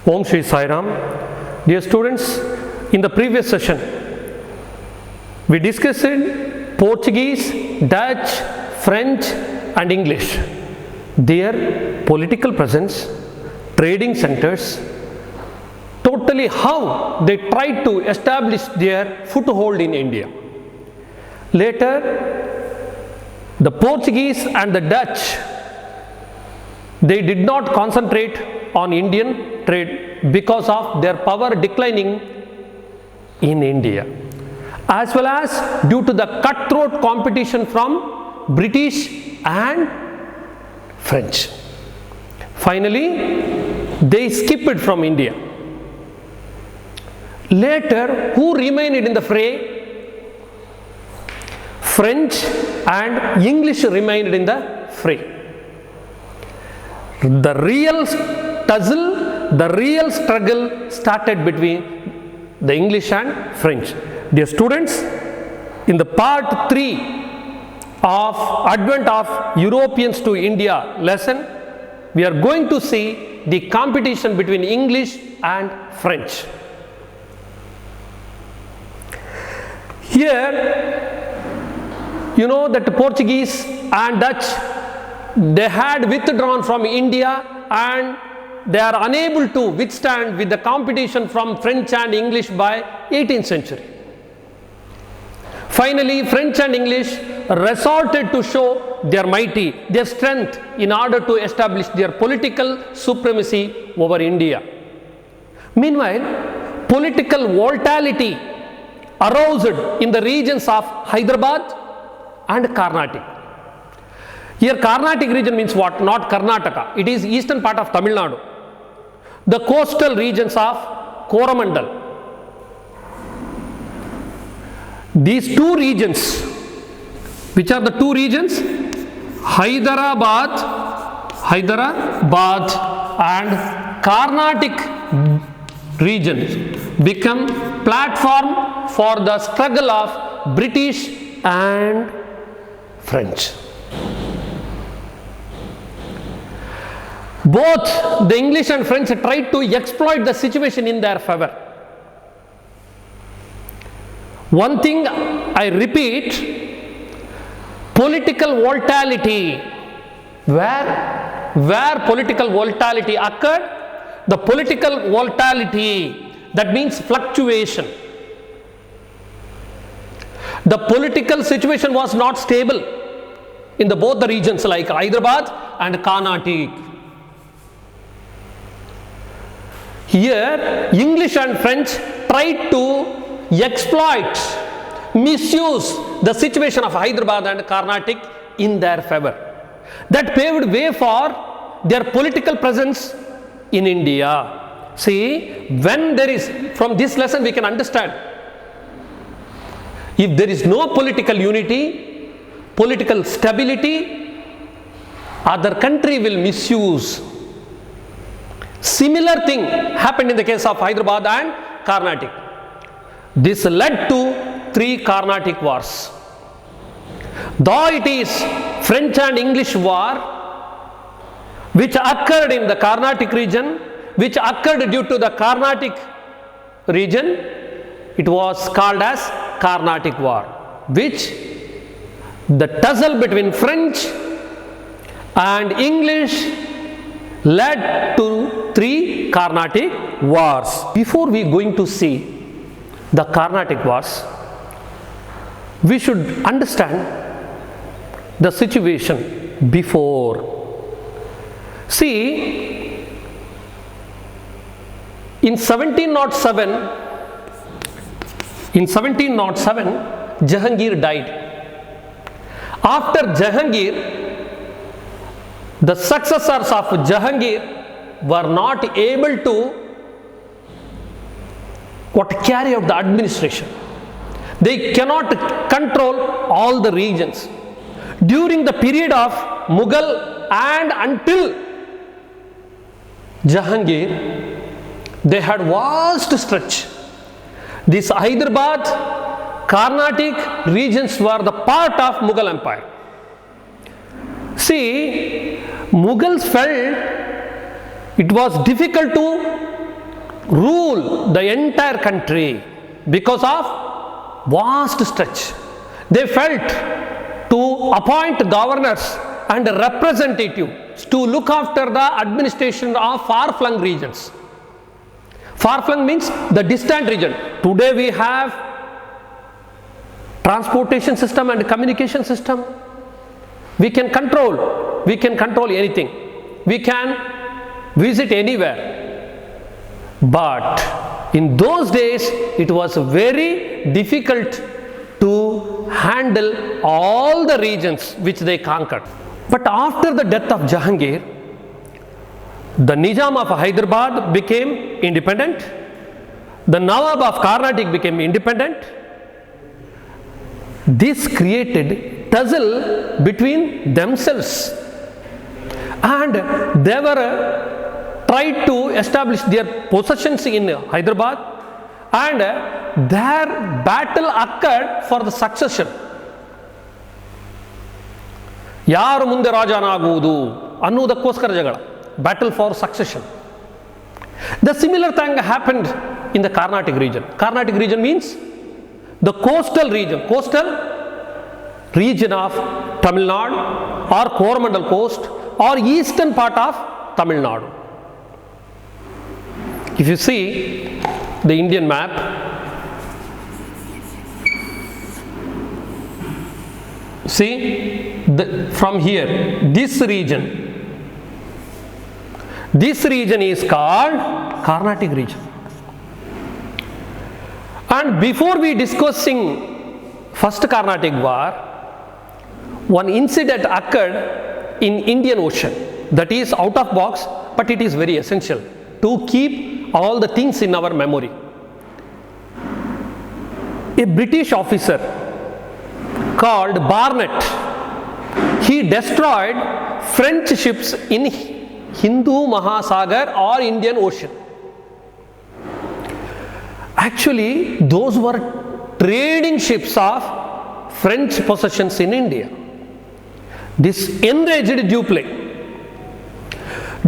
Om Shri Sai Ram. Dear students, in the previous session, we discussed Portuguese, Dutch, French and English, their political presence, trading centers, totally how they tried to establish their foothold in India. Later, the Portuguese and the Dutch, they did not concentrate on Indian trade because of their power declining in India, as well as due to the cutthroat competition from British and French. Finally, they skipped from India. Later, who remained in the fray? French and English remained in the fray. The real tussle, the real struggle started between the English and French. Dear students, in the part 3 of Advent of Europeans to India lesson, we are going to see the competition between English and French. Here, you know that Portuguese and Dutch, they had withdrawn from India and they are unable to withstand with the competition from French and English by 18th century. Finally, French and English resorted to show their mighty, their strength in order to establish their political supremacy over India. Meanwhile, political volatility aroused in the regions of Hyderabad and Carnatic. Here Carnatic region means what? Not Karnataka. It is eastern part of Tamil Nadu. The coastal regions of Coromandel. These two regions, which are the two regions? Hyderabad and Carnatic regions become platform for the struggle of British and French. Both the English and French tried to exploit the situation in their favor. One thing I repeat, political volatility, where political volatility occurred, the political volatility, that means fluctuation. The political situation was not stable in both the regions like Hyderabad and Carnatic. Here, English and French tried to exploit, misuse the situation of Hyderabad and Carnatic in their favor. That paved way for their political presence in India. See, when there is, from this lesson we can understand, if there is no political unity, political stability, other country will misuse. Similar thing happened in the case of Hyderabad and Carnatic. This led to 3 Carnatic wars. Though it is French and English war, which occurred in the Carnatic region, which occurred due to the Carnatic region, it was called as Carnatic War, which the tussle between French and English led to 3 Carnatic wars. Before we going to see the Carnatic wars, we should understand the situation before. See, in 1707, Jahangir died. After Jahangir, the successors of Jahangir were not able to carry out the administration. They cannot control all the regions. During the period of Mughal and until Jahangir, they had vast stretch. This Hyderabad, Carnatic regions were the part of Mughal Empire. See, Mughals felt it was difficult to rule the entire country because of vast stretch. They felt to appoint governors and representatives to look after the administration of far-flung regions. Far-flung means the distant region. Today we have transportation system and communication system. We can control anything. We can visit anywhere. But in those days it was very difficult to handle all the regions which they conquered. But after the death of Jahangir, the Nizam of Hyderabad became independent. The Nawab of Carnatic became independent. This created tussle between themselves, and they were tried to establish their possessions in Hyderabad, and their battle occurred for the succession. ಯಾರು ಮುಂದೆ ರಾಜನಾಗುವುದು ಅನ್ನುವುದಕ್ಕೋಸ್ಕರ ಜಗಳ, battle for succession. The similar thing happened in the Carnatic region. Carnatic region means the coastal region of Tamil Nadu or Coromandel coast or eastern part of Tamil Nadu. If you see the Indian map, see from here, this region is called Carnatic region. And before we discussing first Carnatic war, one incident occurred in Indian Ocean that is out of box, but it is very essential to keep all the things in our memory. A British officer called Barnett, he destroyed French ships in Hindu Mahasagar or Indian Ocean. Actually, those were trading ships of French possessions in India. This enraged Dupleix.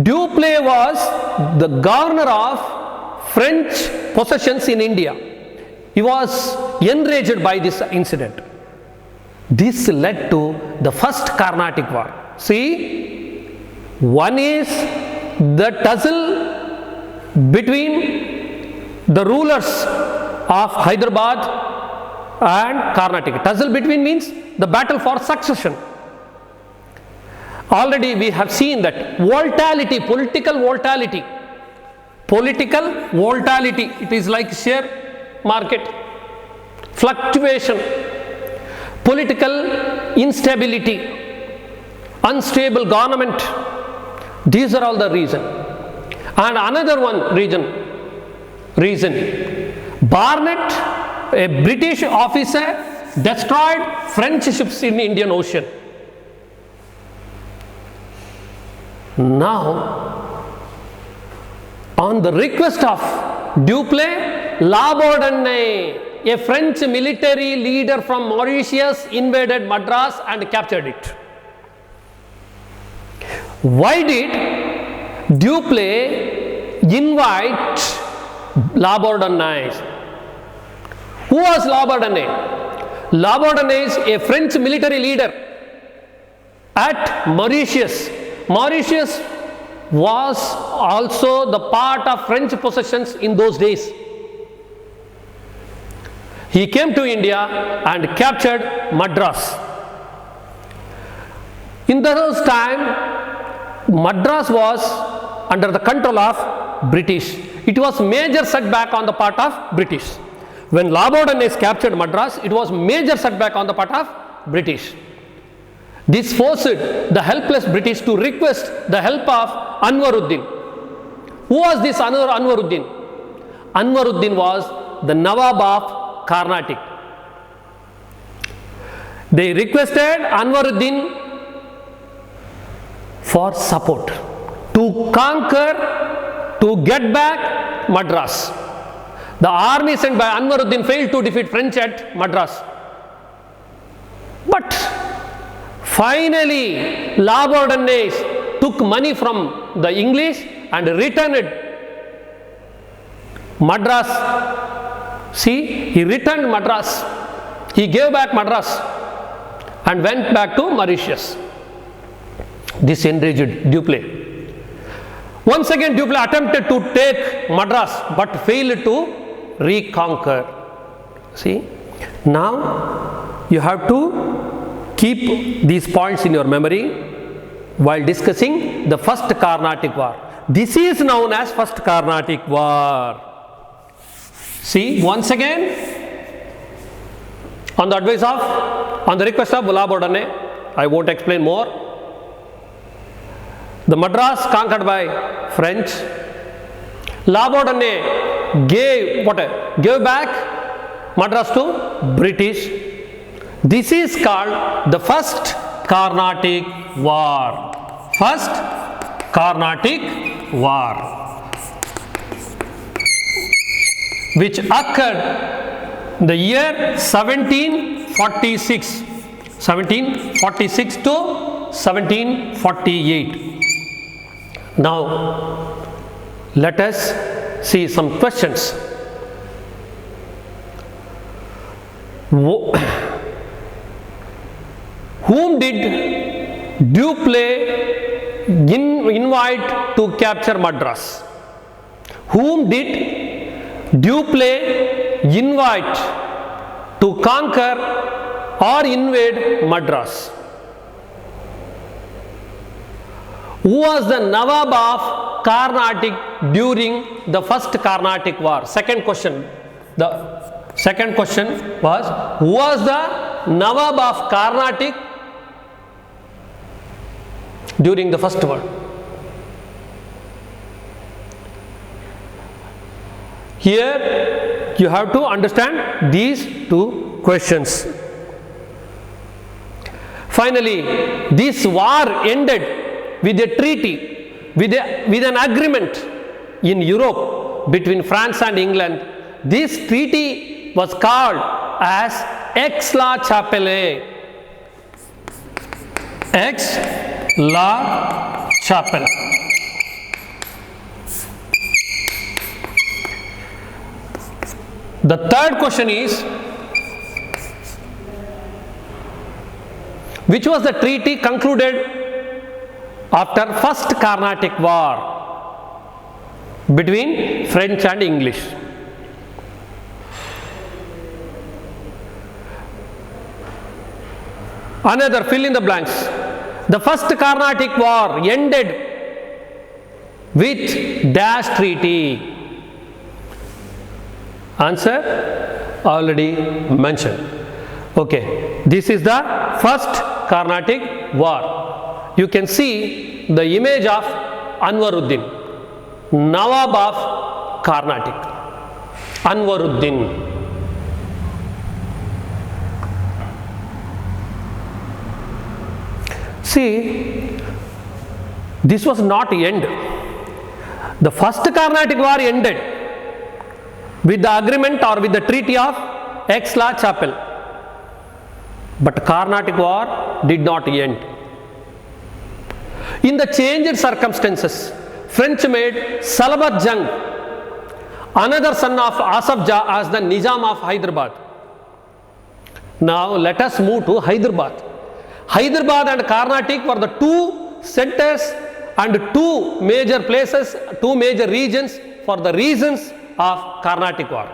Dupleix was the governor of French possessions in India. He was enraged by this incident. This led to the first Carnatic war. See, one is the tussle between the rulers of Hyderabad and Carnatic. Tussle between means the battle for succession. Already we have seen that volatility, political volatility, it is like share market, fluctuation, political instability, unstable government. These are all the reason. And another one reason, Barnett, a British officer, destroyed French ships in Indian Ocean. Now, on the request of Dupleix, Labordonnais, a French military leader from Mauritius, invaded Madras and captured it. Why did Dupleix invite Labordonnais? Who was Labordonnais? Labordonnais is a French military leader at Mauritius. Mauritius was also the part of French possessions in those days. He came to India and captured Madras. In those time, Madras was under the control of British. It was major setback on the part of British. When Labordonnais captured Madras, it was major setback on the part of British. This forced the helpless British to request the help of Anwaruddin. Who was this Anwaruddin? Anwaruddin was the Nawab of Carnatic. They requested Anwaruddin for support to conquer, to get back Madras. The army sent by Anwaruddin failed to defeat French at Madras. But finally, Labordonnais took money from the English and returned Madras. See, he returned Madras. He gave back Madras and went back to Mauritius. This enraged Dupleix. Once again, Dupleix attempted to take Madras but failed to reconquer. See, now you have to keep these points in your memory while discussing the First Carnatic War. This is known as First Carnatic War. See, once again, on the request of La Bourdonnais, I won't explain more. The Madras conquered by French. La Bourdonnais gave back Madras to British. This is called the First Carnatic War. First Carnatic War, which occurred the year 1746 to 1748. Now, let us see some questions. Whom did Dupleix invite to capture Madras? Whom did Dupleix invite to conquer or invade Madras? Who was the Nawab of Carnatic during the First Carnatic War? Second question. The second question was, who was the Nawab of Carnatic during the First War? Here you have to understand these two questions. Finally, this war ended with a treaty, with an agreement in Europe between France and England. This treaty was called as Aix-la-Chapelle. Aix-la-Chapelle. The third question is, which was the treaty concluded after First Carnatic War between French and English? Another, fill in the blanks. The First Carnatic War ended with dash treaty. Answer already mentioned. Okay, this is the First Carnatic War. You can see the image of Anwaruddin, Nawab of Carnatic. Anwaruddin. See, this was not the end. The First Carnatic War ended with the agreement or with the treaty of Aix-la-Chapelle. But Carnatic War did not end. In the changed circumstances, French made Salabat Jung, another son of Asaf Jah, as the Nizam of Hyderabad. Now let us move to Hyderabad. Hyderabad and Carnatic were the two centers and two major places, two major regions for the reasons of Carnatic War.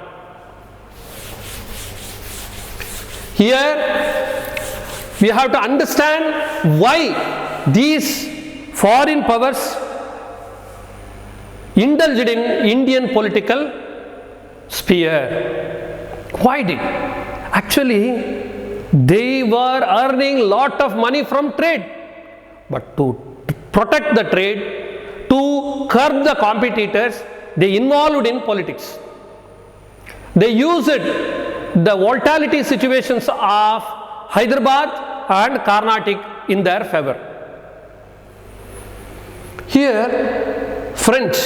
Here we have to understand why these foreign powers indulged in Indian political sphere. Why did? Actually, they were earning lot of money from trade, but to protect the trade, to curb the competitors, they involved in politics. They used the volatility situations of Hyderabad and Carnatic in their favor. Here, French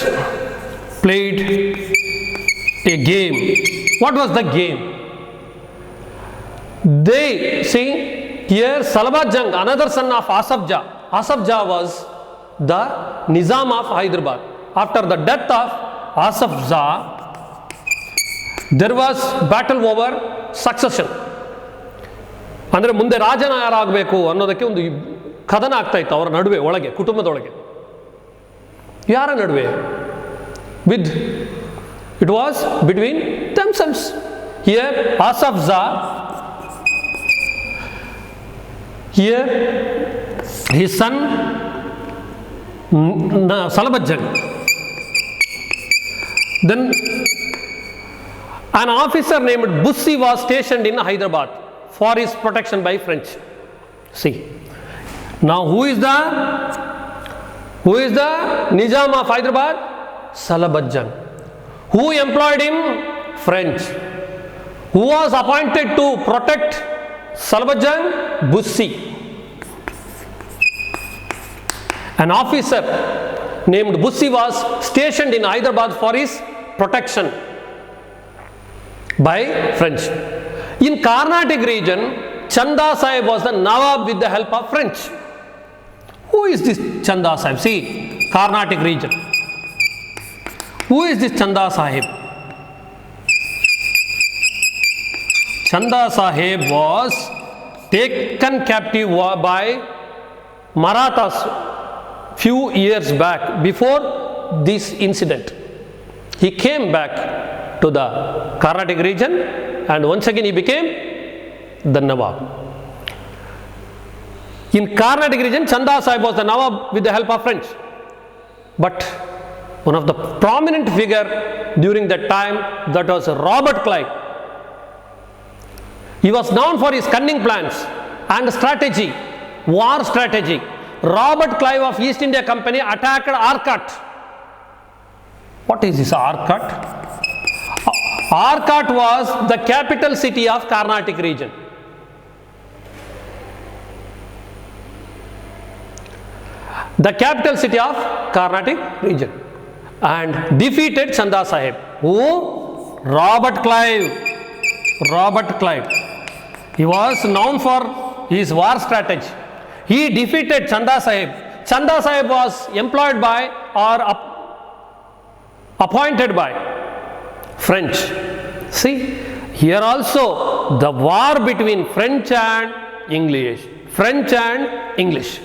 played a game. What was the game? They see here Salabat Jung, another son of Asaf Jah. Asaf Jah was the Nizam of Hyderabad. After the death of Asaf Jah, There was battle over succession. ಅಂದರೆ ಮುಂದೆ ರಾಜನ ಯಾರಾಗಬೇಕು ಅನ್ನೋದಕ್ಕೆ ಒಂದು ಕದನ ಆಗ್ತಾ ಇತ್ತು ಅವರ ನಡುವೆ, ಒಳಗೆ, ಕುಟುಂಬದೊಳಗೆ. ಯಾರ ನಡುವೆ? It was between themselves. Here Asafza, here his son Salabajjang. Then an officer named Bussi was stationed in Hyderabad for his protection by French. See, now who is the Nizam of Hyderabad? Salabajjang. Who employed him? French. Who was appointed to protect Salabajjang? Bussi. An officer named Bussi was stationed in Hyderabad for his protection by French. In Carnatic region, Chanda Sahib was the Nawab with the help of French. Who is this Chanda Sahib? See, Carnatic region. Who is this Chanda Sahib? Chanda Sahib was taken captive by Marathas few years back before this incident. He came back to the Carnatic region and once again he became the Nawab. In Carnatic region, Chanda Sahib was the Nawab with the help of French. But one of the prominent figure during that time, that was Robert Clive. He was known for his cunning plans and strategy, war strategy. Robert Clive of East India Company attacked Arcot. What is this Arcot? Arcot was the capital city of Carnatic region. The capital city of Carnatic region, and defeated Chanda Sahib. Who? Robert Clive. Robert Clive. He was known for his war strategy. He defeated Chanda Sahib. Chanda Sahib was employed by or appointed by French. See, here also the war between French and English. French and English.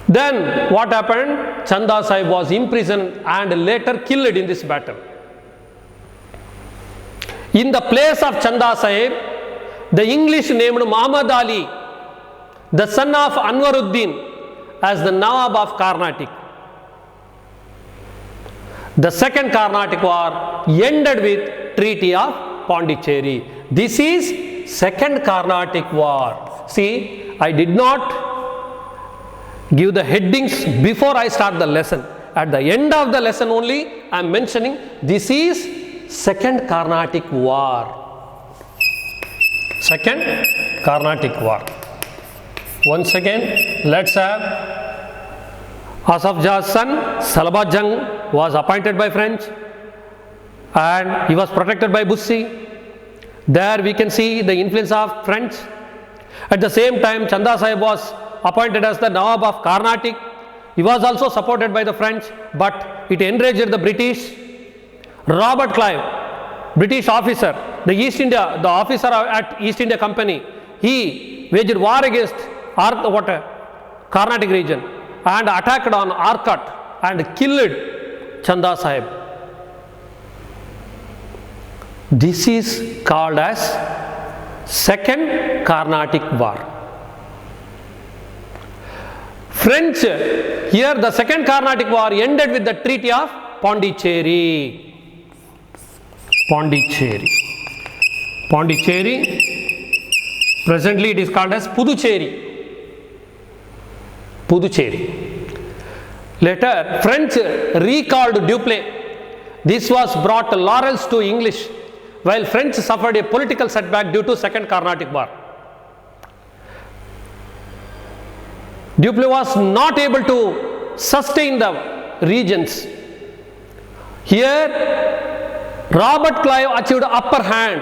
Then what happened? Chanda Sahib was imprisoned and later killed in this battle. In the place of Chanda Sahib, the English named Muhammad Ali, the son of Anwaruddin, as the Nawab of Carnatic. The second Carnatic war ended with Treaty of Pondicherry. This is second Carnatic war. See, I did not give the headings before I start the lesson. At the end of the lesson only I am mentioning this is second Carnatic war. Second Carnatic war. Once again, let's have Asafja's son Salabajjang was appointed by French and he was protected by Bussi. There we can see the influence of French. At the same time, Chanda Sahib was appointed as the Nawab of Carnatic. He was also supported by the French, but it enraged the British. Robert Clive, British officer, the officer at East India Company, he waged war against Carnatic region and attacked on Arcot and killed Chanda Sahib. This is called as second Carnatic war. French, here the second Carnatic war ended with the Treaty of Pondicherry. Pondicherry. Pondicherry, presently it is called as Puducherry. Puducherry. Later, French recalled Dupleix. This was brought laurels to English, while French suffered a political setback due to second Carnatic war. Dupleix was not able to sustain the regions. Here, Robert Clive achieved upper hand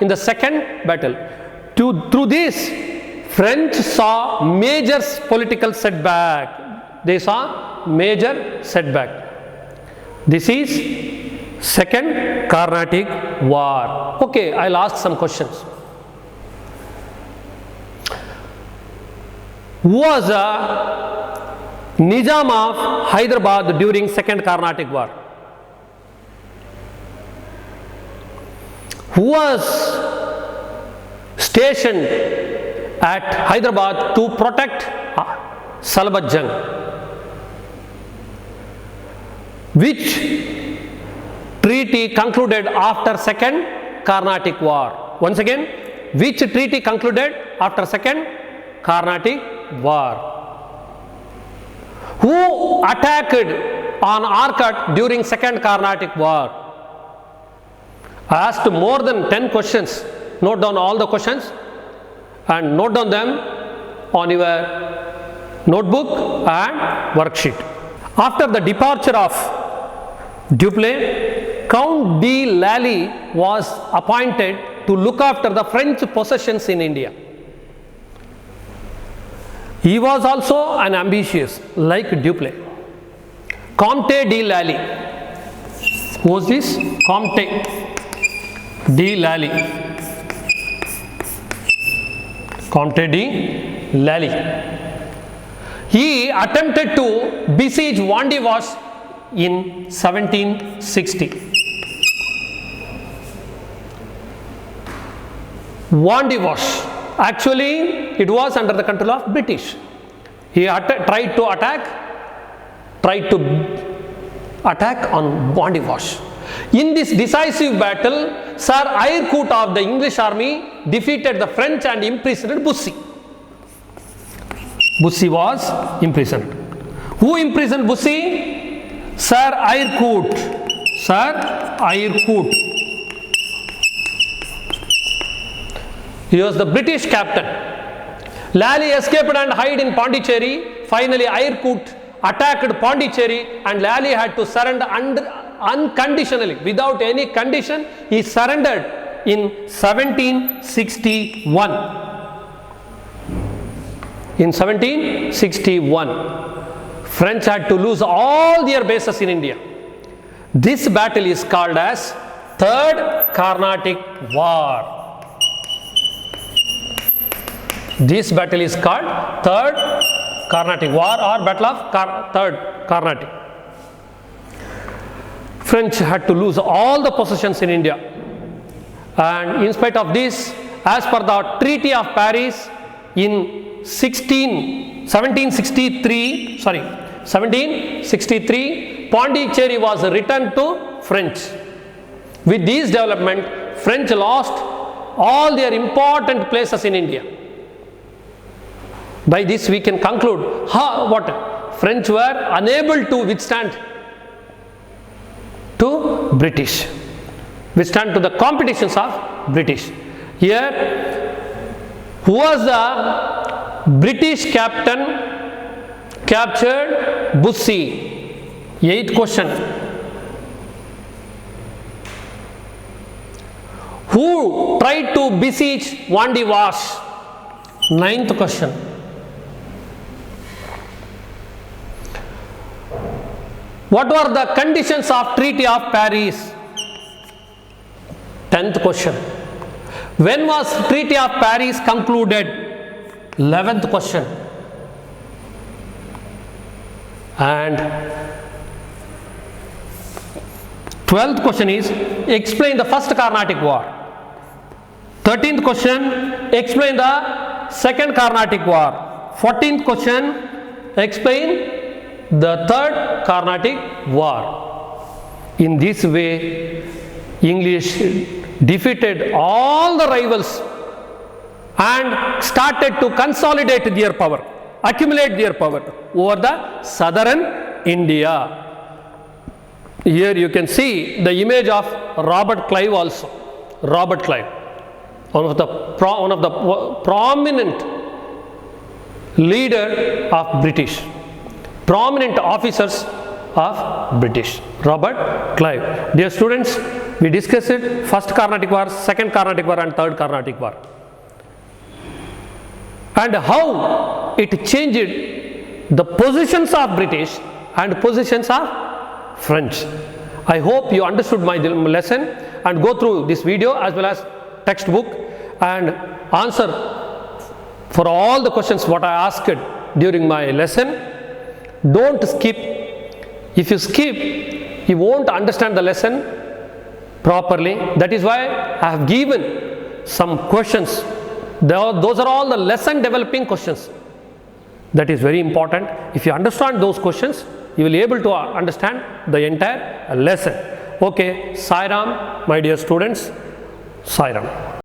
in the second battle. Through this, French saw major political setback. They saw major setback. This is Second Carnatic War. Okay, I'll ask some questions. Who was Nizam of Hyderabad during Second Carnatic War? Who was stationed at Hyderabad to protect Salabat Jung? Which treaty concluded after Second Carnatic War? Once again, which treaty concluded after Second Carnatic War? Who attacked on Arcot during Second Carnatic War? I asked more than 10 questions. Note down all the questions and note down them on your notebook and worksheet. After the departure of Dupleix, Count de Lally was appointed to look after the French possessions in India. He was also an ambitious like Dupleix. Comte de Lally. Who was this? Comte de Lally. Comte de Lally. He attempted to besiege Vandivash in 1760. Vandivash. Actually, it was under the control of British. He tried to attack on Vandivash. In this decisive battle, Sir Eyrecourt of the English army defeated the French and imprisoned Bussy. Bussy was imprisoned. Who imprisoned Bussy? Sir Eyrecourt. Sir Eyrecourt. He was the British captain. Lally escaped and hid in Pondicherry. Finally, Eyrecourt attacked Pondicherry and Lally had to surrender unconditionally. Without any condition, he surrendered in 1761. In 1761, French had to lose all their bases in India. This battle is called as Third Carnatic War. This battle is called Third Carnatic War or Battle of Third Carnatic. French had to lose all the possessions in India, and in spite of this, as per the Treaty of Paris in 1763, Pondicherry was returned to French. With this development, French lost all their important places in India. By this we can conclude what French were unable to withstand to British, withstand to the competitions of British. Here, who was the British captain captured Bussy? 8th question. Who tried to besiege Vandivash? 9th question. What were the conditions of Treaty of Paris? 10th question. When was Treaty of Paris concluded? 11th question. And 12th question is explain the First Carnatic War. 13th question, explain the Second Carnatic War. 14th question, explain the Third Carnatic War. In this way, English defeated all the rivals and started to consolidate their power, accumulate their power over the southern India. Here you can see the image of Robert Clive also. Robert Clive, one of the prominent leader of British, prominent officers of British, Robert Clive. Dear students, we discussed First Carnatic War, Second Carnatic War and Third Carnatic War, and how it changed the positions of British and positions of French, I hope you understood my lesson and go through this video as well as textbook and answer for all the questions what I asked during my lesson. Don't skip. If you skip, you won't understand the lesson properly. That is why I have given some questions. Those are all the lesson developing questions. That is very important. If you understand those questions, you will be able to understand the entire lesson. Okay, Sai Ram, my dear students, Sai Ram.